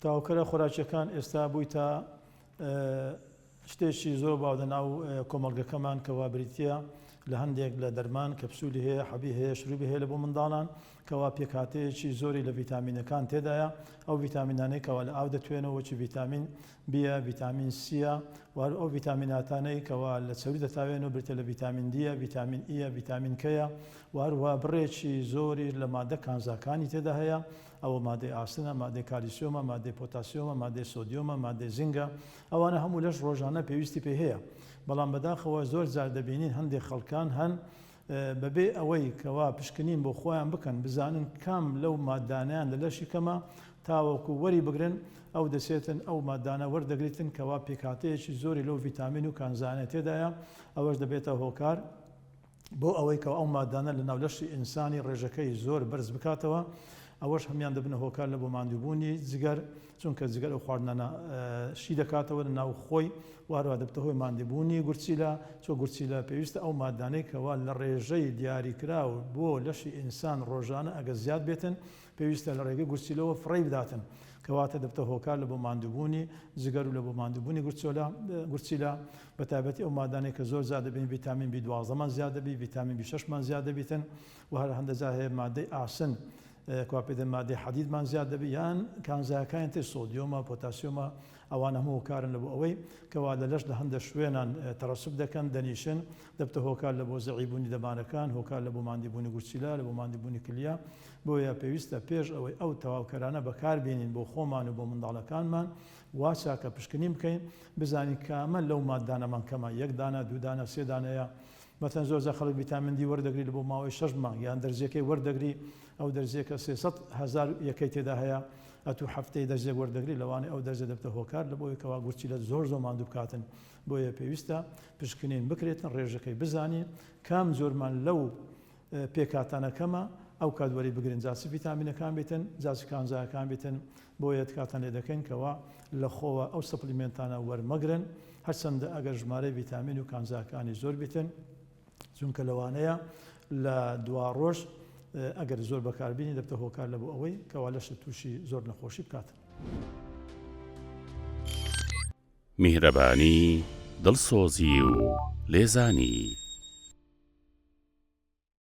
تاوکەرە خۆراکیەکان ئێستا بووی تا شتێکی زۆر باودە ناو کۆمەڵگەکەمان کەوا بریتە لە هەندێک لە دەرمان کەپسولی هەیە حەبی هەیە شروبی هەیە لە بۆ منداڵان کەوا پێکهاتەیەکی زۆری لە ڤیتامینەکان تێدایە ئەو ڤیتامینانەی کەوا لە ئاو دەتوێنەوە وەکی ڤیتامین بیە ڤیتامین سیە وار ئەو ڤیتامیناتانەی کەوا لە چەوری دەتاوێنەوە بریتە لە ڤیتامین دیە ڤیتامین ئیە ڤیتامین کەیە واروها بڕێکی زۆری لە مادە کانزاکانی تێدا هەیە ئەوە مادەی ئاسنە مادەی کالیسیۆمە مادەی پۆتاسیۆمە مادەی سۆدیۆمە مادەی زینگە ئەوانە هەموو لەش ڕۆژانە پێویستی پێ هەیە بەڵام بەداخەوە زۆر جار دەبینین هەندێک خەڵکان هەن بەبێ ئەوەی کەوا پشکنین بۆ خۆیان بکەن بزانن کام لەو مادانیان لە لەشی کەمە تاوەکو وەری بگرن ئەو دەسێتن ئەو مادانە وەردەگریتن کەوا پێکهاتەیەکی زۆری لەو ڤیتامین و کانزانە تێدایە ئەوەش دەبێتە هۆکار بۆ ئەوەی کە ئەو مادانە لە ناو لەشی ئینسانی ڕێژەکەی زۆر بەرز بکاتەوە ئەوەش هەمان دەبنە هۆکار لە بۆ ماندووبوونی جگەر چونکە جگەر ئەو خواردنانە شی دەکاتەوە لە ناو خۆی وارووا دەبتە هۆی ماندووبوونی گورچیلە چۆ گورچیلە پێویستە ئەو مادانەی کەوا لە ڕێژەی دیاریکراوە بۆ لەشی ئینسان ڕۆژانە ئەگە زیاد بێتن پێویستە لە ڕێگەی گورچیلەوە فڕی بداتن کەواتە دەبتە هۆکار لە بۆ ماندووبوونی جگەر و لە بۆ ماندووبوونی گورچیلە بە تایبەتی ئەو مادانەی کە زۆر زیاد دەبین ڤیتامین B12مان زیاد دەبی ڤیتامین B6مان زیاد دەبیتن و هەر هەندێجا هەیە مادەی ئاسن کواپێدە مادەی حەدیدمان زیاد دەبی یان کانزایەکان تر سۆدیۆمە پۆتاسیۆمە ئەوانە هەموو هۆکارن لە بۆ ئەوەی کەوا لە لەش لە هەندێک شوێنان تەڕەسوب دەکەن دەنیشن دەبتە هۆکار لە بۆ زەعیبوونی دەمانەکان هۆکار لە بۆ ماندووبوونی گورچیلە لە بۆ ماندووبوونی کلیە بۆیە پێویستە پێش ئەوەی ئەو تەواوکەرانە بەکاربێنین بۆ خۆمان و بۆ منداڵەکانمان وا چاکە پشکنی بکەین بزانین کامە لەو مادانەمان کەمە یەک دانە دوو دانە سێ دانەیە مەتەن زۆر خەڵک ڤیتامین دی وەردەگری لە بۆ ماوەی 6 مانگ یان دەرزیەکەی وەردەگری ئەو دەرزیەکە 300,000 یەکەی تێدا هەیە ئەتوو هەفتەی دەرزێک وەردەگری لەوانەیە ئەو دەرزە دەبتە هۆکار لە بۆی کەوا گورچیلە زۆر ماندوو بکاتن بۆیە پێویستە پشکنین بکرێتن ڕێژەکەی بزانین کام زۆرمان لەو پێکاتانەکەمە ئەو کادوەری بگرین جاسی ڤیتامینەکان بێتن جاسی کانزایەکان بێتن بۆیە کاتان لێ دەکەین کەوا لە خۆوە ئەو سەپلیمنتانە وەرمەگرن هەرچەندە ئەگەر ژمارەی ڤیتامین و کانزایەکانی زۆر بێتن چونکە لەوانەیە لە دوا ڕۆژ ئەگەر زۆر بەکاربیێنی دەبتە هۆکار لە بۆ ئەوەی کەوا لەشە تووشی زۆر نەخۆشی بکاتن. میهرەبانی دڵسۆزی و لێزانی